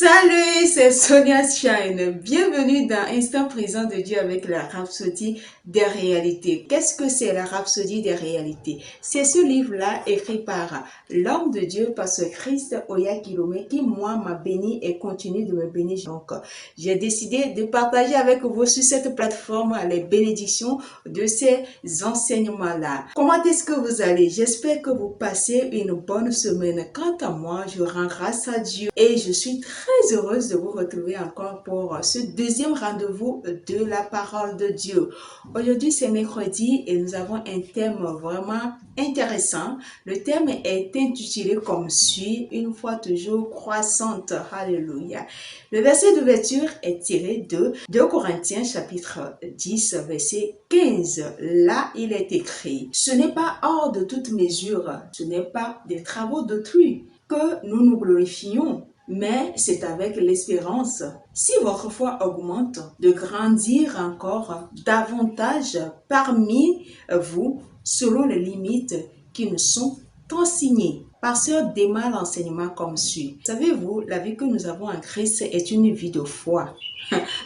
Salut, c'est Sonia Shine. Bienvenue dans Instant Présent de Dieu avec la Rhapsodie des réalités. Qu'est-ce que c'est la Rhapsodie des réalités? C'est ce livre-là écrit par l'homme de Dieu, par ce Christ Oyakilome qui, moi, m'a béni et continue de me bénir. Donc, j'ai décidé de partager avec vous sur cette plateforme les bénédictions de ces enseignements-là. Comment est-ce que vous allez? J'espère que vous passez une bonne semaine. Quant à moi, je rends grâce à Dieu et je suis très heureuse de vous retrouver encore pour ce deuxième rendez-vous de la parole de Dieu. Aujourd'hui, c'est mercredi et nous avons un thème vraiment intéressant. Le thème est intitulé comme suit, une foi toujours croissante. Alléluia. Le verset d'ouverture est tiré de 2 Corinthiens chapitre 10 verset 15. Là, il est écrit, ce n'est pas hors de toute mesure, ce n'est pas des travaux d'autrui que nous nous glorifions, mais c'est avec l'espérance, si votre foi augmente, de grandir encore davantage parmi vous selon les limites qui nous sont enseignées. Pasteur démarre l'enseignement comme suit. Savez-vous, la vie que nous avons en Christ est une vie de foi,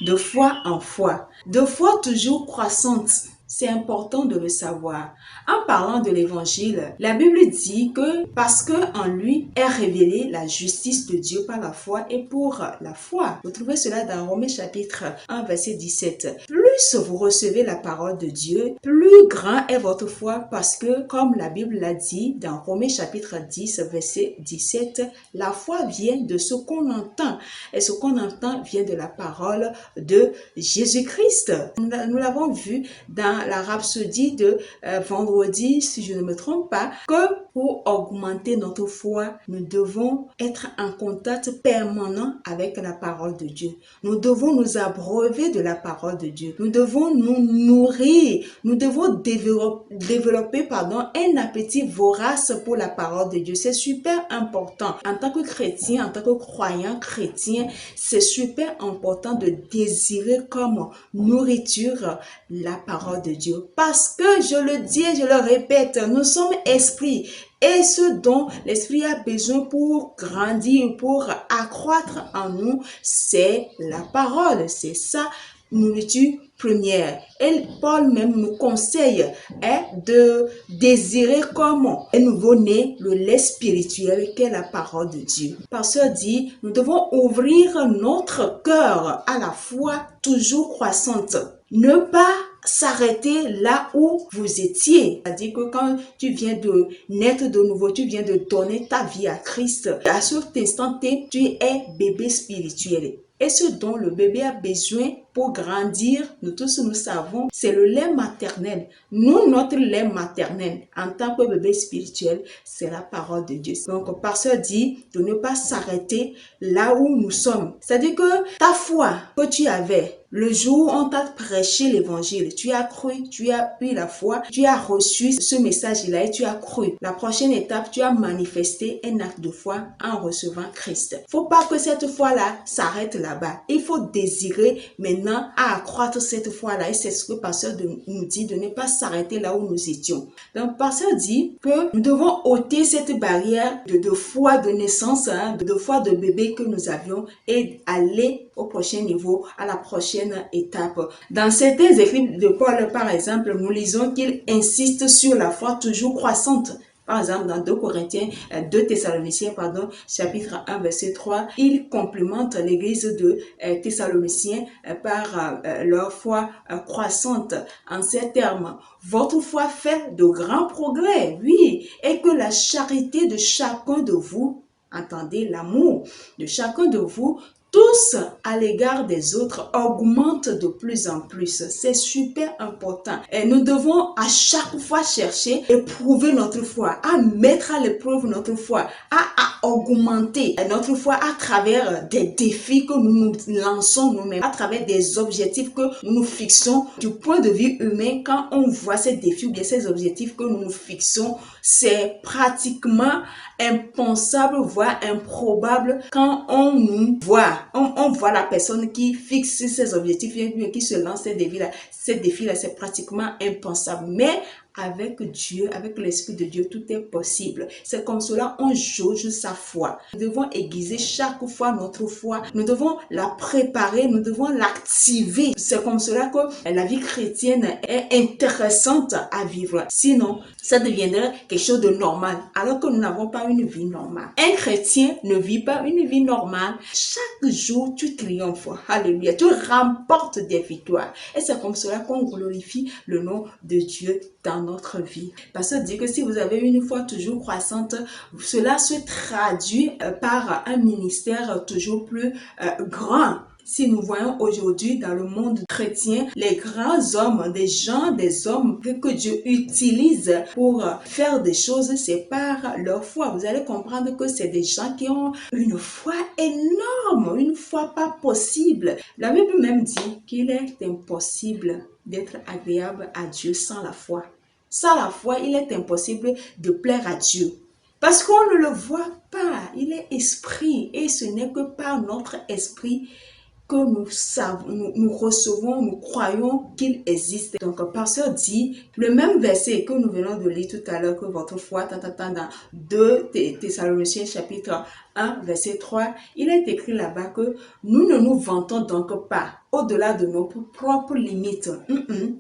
de foi en foi, de foi toujours croissante. C'est important de le savoir. En parlant de l'évangile, la Bible dit que parce que en lui est révélée la justice de Dieu par la foi et pour la foi. Vous trouvez cela dans Romains chapitre 1 verset 17. Plus vous recevez la parole de Dieu, plus grand est votre foi parce que comme la Bible l'a dit dans Romains chapitre 10 verset 17, la foi vient de ce qu'on entend et ce qu'on entend vient de la parole de Jésus-Christ. Nous l'avons vu dans la rhapsodie de vendredi, si je ne me trompe pas, que pour augmenter notre foi, nous devons être en contact permanent avec la parole de Dieu. Nous devons nous abreuver de la parole de Dieu. Nous devons nous nourrir. Nous devons développer un appétit vorace pour la parole de Dieu. C'est super important. En tant que chrétien, en tant que croyant chrétien, c'est super important de désirer comme nourriture la parole de Dieu. Parce que, je le dis et je le répète, nous sommes esprits. Et ce dont l'esprit a besoin pour grandir, pour accroître en nous, c'est la parole. C'est ça, nourriture première. Et Paul même nous conseille de désirer comme un nouveau-né le lait spirituel qu'est la parole de Dieu. Pasteur dit, nous devons ouvrir notre cœur à la foi toujours croissante. Ne pas s'arrêter là où vous étiez. C'est-à-dire que quand tu viens de naître de nouveau, tu viens de donner ta vie à Christ, à cet instant T, tu es bébé spirituel. Et ce dont le bébé a besoin pour grandir, nous tous nous savons, c'est le lait maternel. Nous, notre lait maternel, en tant que bébé spirituel, c'est la parole de Dieu. Donc, le pasteur dit de ne pas s'arrêter là où nous sommes. C'est-à-dire que ta foi que tu avais, le jour où on t'a prêché l'évangile, tu as cru, tu as eu la foi, tu as reçu ce message-là et tu as cru. La prochaine étape, tu as manifesté un acte de foi en recevant Christ. Faut pas que cette foi-là s'arrête là-bas. Il faut désirer maintenant à accroître cette foi-là. Et c'est ce que le pasteur nous dit, de ne pas s'arrêter là où nous étions. Donc, le pasteur dit que nous devons ôter cette barrière de foi de naissance, de foi de bébé que nous avions et aller au prochain niveau, à la prochaine étape. Dans certains écrits de Paul, par exemple, nous lisons qu'il insiste sur la foi toujours croissante. Par exemple, dans 2 Corinthiens, 2 Thessaloniciens, chapitre 1, verset 3, il complimente l'église de Thessaloniciens par leur foi croissante. En ces termes, votre foi fait de grands progrès, oui, et que la charité de chacun de vous, entendez l'amour de chacun de vous, tous à l'égard des autres augmente de plus en plus. C'est super important. Et nous devons à chaque fois chercher et prouver notre foi, à mettre à l'épreuve notre foi, à augmenter notre foi à travers des défis que nous nous lançons nous-mêmes, à travers des objectifs que nous nous fixons. Du point de vue humain, quand on voit ces défis ou bien ces objectifs que nous nous fixons, c'est pratiquement impensable, voire improbable quand on nous voit. On voit la personne qui fixe ses objectifs, qui se lance ces défis-là. Ces défis-là, c'est pratiquement impensable. Mais avec Dieu, avec l'Esprit de Dieu, tout est possible. C'est comme cela on jauge sa foi. Nous devons aiguiser chaque fois notre foi. Nous devons la préparer, nous devons l'activer. C'est comme cela que la vie chrétienne est intéressante à vivre. Sinon, ça deviendrait quelque chose de normal, alors que nous n'avons pas une vie normale. Un chrétien ne vit pas une vie normale. Chaque jour, tu triomphes. Alléluia. Tu remportes des victoires. Et c'est comme cela qu'on glorifie le nom de Dieu dans notre vie. Parce que dit que si vous avez une foi toujours croissante, cela se traduit par un ministère toujours plus grand. Si nous voyons aujourd'hui dans le monde chrétien, les grands hommes, des hommes que Dieu utilise pour faire des choses, c'est par leur foi. Vous allez comprendre que c'est des gens qui ont une foi énorme, une foi pas possible. La Bible même dit qu'il est impossible d'être agréable à Dieu sans la foi. Sans la foi, il est impossible de plaire à Dieu. Parce qu'on ne le voit pas, il est esprit et ce n'est que par notre esprit que nous recevons, nous croyons qu'il existe. Donc, pasteur dit, le même verset que nous venons de lire tout à l'heure, que votre foi, dans 2 Thessaloniciens chapitre 1, verset 3, il est écrit là-bas que nous ne nous vantons donc pas au-delà de nos propres limites.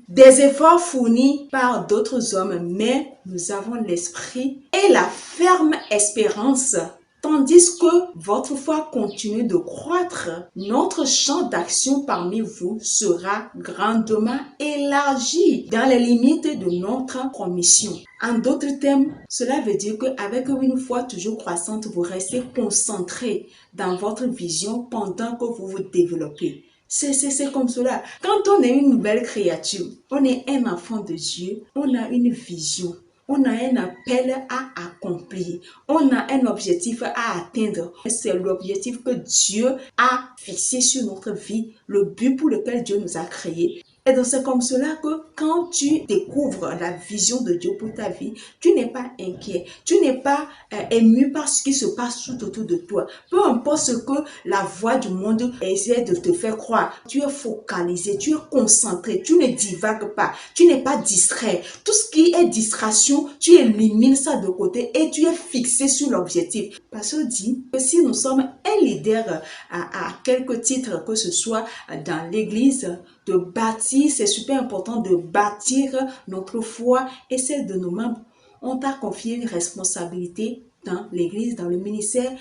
Des efforts fournis par d'autres hommes, mais nous avons l'esprit et la ferme espérance. Tandis que votre foi continue de croître, notre champ d'action parmi vous sera grandement élargi dans les limites de notre commission. En d'autres termes, cela veut dire qu'avec une foi toujours croissante, vous restez concentré dans votre vision pendant que vous vous développez. C'est comme cela. Quand on est une nouvelle créature, on est un enfant de Dieu, on a une vision. On a un appel à accomplir. On a un objectif à atteindre. C'est l'objectif que Dieu a fixé sur notre vie, le but pour lequel Dieu nous a créés. Et donc c'est comme cela que quand tu découvres la vision de Dieu pour ta vie, tu n'es pas inquiet, tu n'es pas ému par ce qui se passe tout autour de toi. Peu importe ce que la voix du monde essaie de te faire croire, tu es focalisé, tu es concentré, tu ne divagues pas, tu n'es pas distrait. Tout ce qui est distraction, tu élimines ça de côté et tu es fixé sur l'objectif. Parce que dit que si nous sommes un leader à quelque titre que ce soit dans l'église, de bâtir, c'est super important de bâtir notre foi et celle de nos membres. On t'a confié une responsabilité dans l'église, dans le ministère.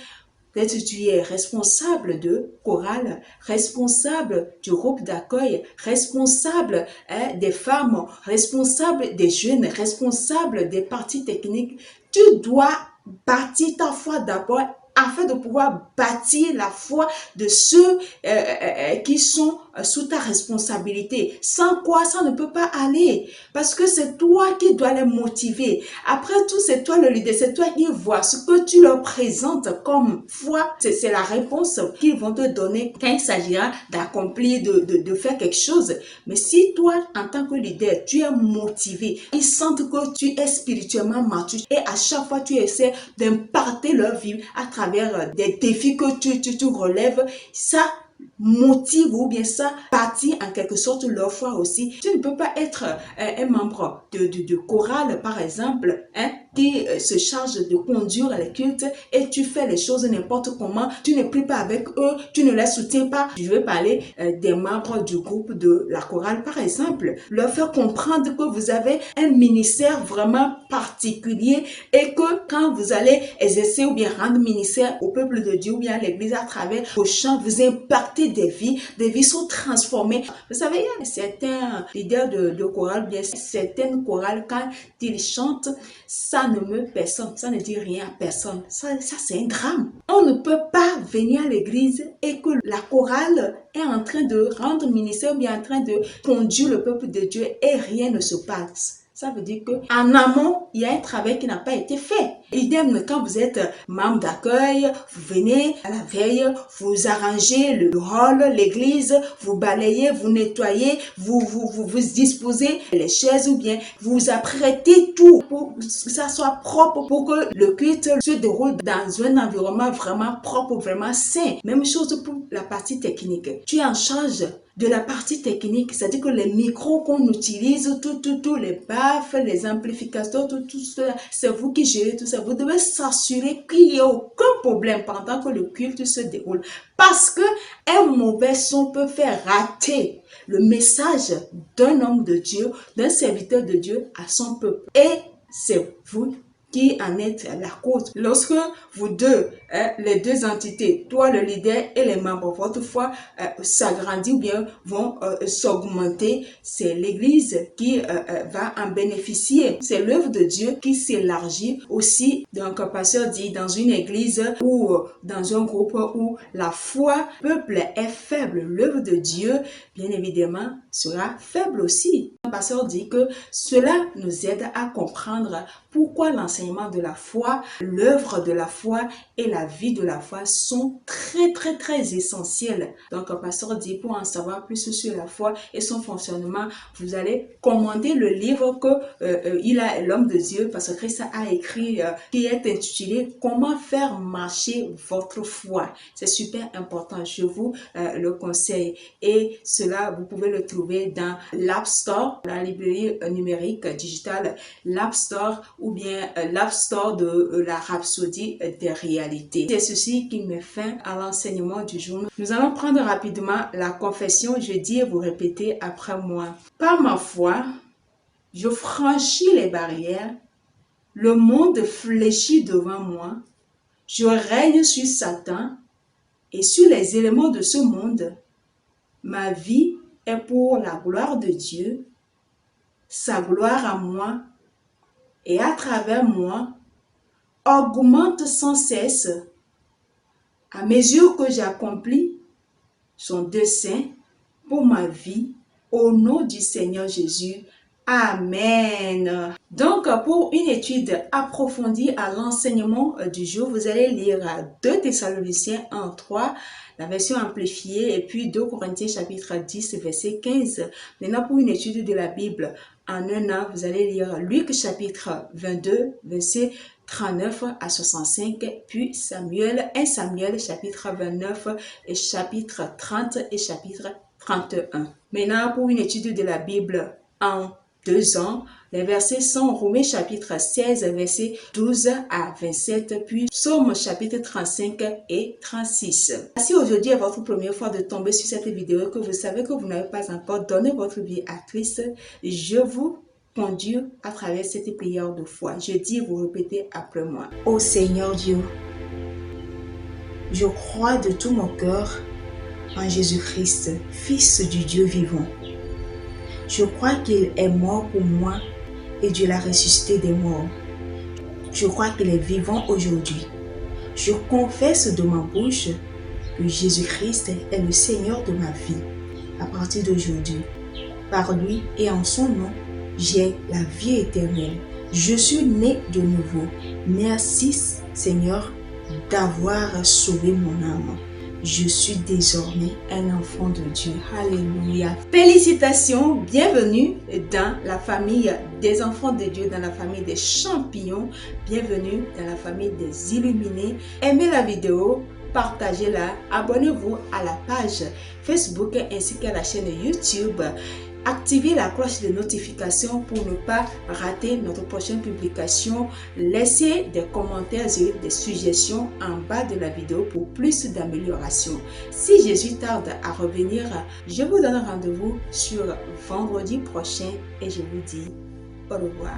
Peut-être que tu es responsable de chorale, responsable du groupe d'accueil, responsable des femmes, responsable des jeunes, responsable des parties techniques. Tu dois bâtir ta foi d'abord afin de pouvoir bâtir la foi de ceux qui sont sous ta responsabilité. Sans quoi, ça ne peut pas aller. Parce que c'est toi qui dois les motiver. Après tout, c'est toi le leader. C'est toi qui vois ce que tu leur présentes comme foi. C'est la réponse qu'ils vont te donner quand il s'agira d'accomplir, de faire quelque chose. Mais si toi, en tant que leader, tu es motivé, ils sentent que tu es spirituellement mature et à chaque fois, tu essaies d'imparter leur vie à travers des défis que tu relèves, ça motive ou bien ça bâtit en quelque sorte leur foi aussi. Tu ne peux pas être un membre de chorale par exemple, qui se charge de conduire les cultes et tu fais les choses n'importe comment, tu ne pries pas avec eux, tu ne les soutiens pas. Je veux parler des membres du groupe de la chorale par exemple, leur faire comprendre que vous avez un ministère vraiment particulier et que quand vous allez exercer ou bien rendre ministère au peuple de Dieu ou bien à l'église à travers vos chants, vous impactez des vies sont transformées. Vous savez, il y a certains leaders de chorale, bien certaines chorales, quand ils chantent, ça ne meut personne, ça ne dit rien à personne. Ça c'est un drame. On ne peut pas venir à l'église et que la chorale est en train de rendre ministère ou bien en train de conduire le peuple de Dieu et rien ne se passe. Ça veut dire qu'en amont, il y a un travail qui n'a pas été fait. Idem, quand vous êtes membre d'accueil, vous venez à la veille, vous arrangez le hall, l'église, vous balayez, vous nettoyez, vous disposez les chaises ou bien vous apprêtez tout pour que ça soit propre, pour que le culte se déroule dans un environnement vraiment propre, vraiment sain. Même chose pour la partie technique. Tu es en charge de la partie technique, c'est-à-dire que les micros qu'on utilise, les baffes, les amplificateurs, tout cela, c'est vous qui gérez tout ça. Vous devez s'assurer qu'il n'y ait aucun problème pendant que le culte se déroule. Parce que un mauvais son peut faire rater le message d'un homme de Dieu, d'un serviteur de Dieu à son peuple. Et c'est vous qui en êtes à la cause. Lorsque vous deux, les deux entités, toi le leader et les membres, votre foi s'agrandit ou bien vont s'augmenter, c'est l'Église qui va en bénéficier. C'est l'œuvre de Dieu qui s'élargit aussi. Donc, un pasteur dit, dans une église ou dans un groupe où la foi peuple est faible, l'œuvre de Dieu, bien évidemment, sera faible aussi. Un pasteur dit que cela nous aide à comprendre pourquoi l'enseignement de la foi, l'œuvre de la foi et la vie de la foi sont très essentiels. Donc, un pasteur dit, pour en savoir plus sur la foi et son fonctionnement, vous allez commander le livre que l'homme de Dieu, parce que Christ a écrit, qui est intitulé « Comment faire marcher votre foi ». C'est super important, je vous le conseille. Et cela, vous pouvez le trouver dans l'App Store, la librairie numérique digitale, l'App Store ou bien l'App Store de la Rhapsodie des réalités. C'est ceci qui met fin à l'enseignement du jour. Nous allons prendre rapidement la confession. Je dis et vous répétez après moi. Par ma foi, je franchis les barrières. Le monde fléchit devant moi. Je règne sur Satan et sur les éléments de ce monde. Ma vie est pour la gloire de Dieu, sa gloire à moi et à travers moi augmente sans cesse à mesure que j'accomplis son dessein pour ma vie au nom du Seigneur Jésus. Amen. Donc, pour une étude approfondie à l'enseignement du jour, vous allez lire 2 Thessaloniciens 1:3, la version amplifiée, et puis 2 Corinthiens chapitre 10, verset 15. Maintenant, pour une étude de la Bible en un an, vous allez lire Luc chapitre 22, verset 39 à 65, puis 1 Samuel chapitre 29 et chapitre 30 et chapitre 31. Maintenant, pour une étude de la Bible en 2 ans, les versets sont Romains chapitre 16, versets 12 à 27, puis Psaume chapitre 35 et 36. Si aujourd'hui est votre première fois de tomber sur cette vidéo et que vous savez que vous n'avez pas encore donné votre vie à Christ, je vous conduis à travers cette prière de foi. Je dis, vous répétez après moi. Ô Seigneur Dieu, je crois de tout mon cœur en Jésus-Christ, Fils du Dieu vivant. Je crois qu'il est mort pour moi et Dieu l'a ressuscité des morts. Je crois qu'il est vivant aujourd'hui. Je confesse de ma bouche que Jésus-Christ est le Seigneur de ma vie à partir d'aujourd'hui. Par lui et en son nom, j'ai la vie éternelle. Je suis né de nouveau. Merci Seigneur d'avoir sauvé mon âme. Je suis désormais un enfant de Dieu. Alléluia. Félicitations, bienvenue dans la famille des enfants de Dieu, dans la famille des champions. Bienvenue dans la famille des illuminés. Aimez la vidéo, partagez-la, abonnez-vous à la page Facebook ainsi qu'à la chaîne YouTube. Activez la cloche de notification pour ne pas rater notre prochaine publication. Laissez des commentaires et des suggestions en bas de la vidéo pour plus d'améliorations. Si Jésus tarde à revenir, je vous donne rendez-vous sur vendredi prochain et je vous dis au revoir.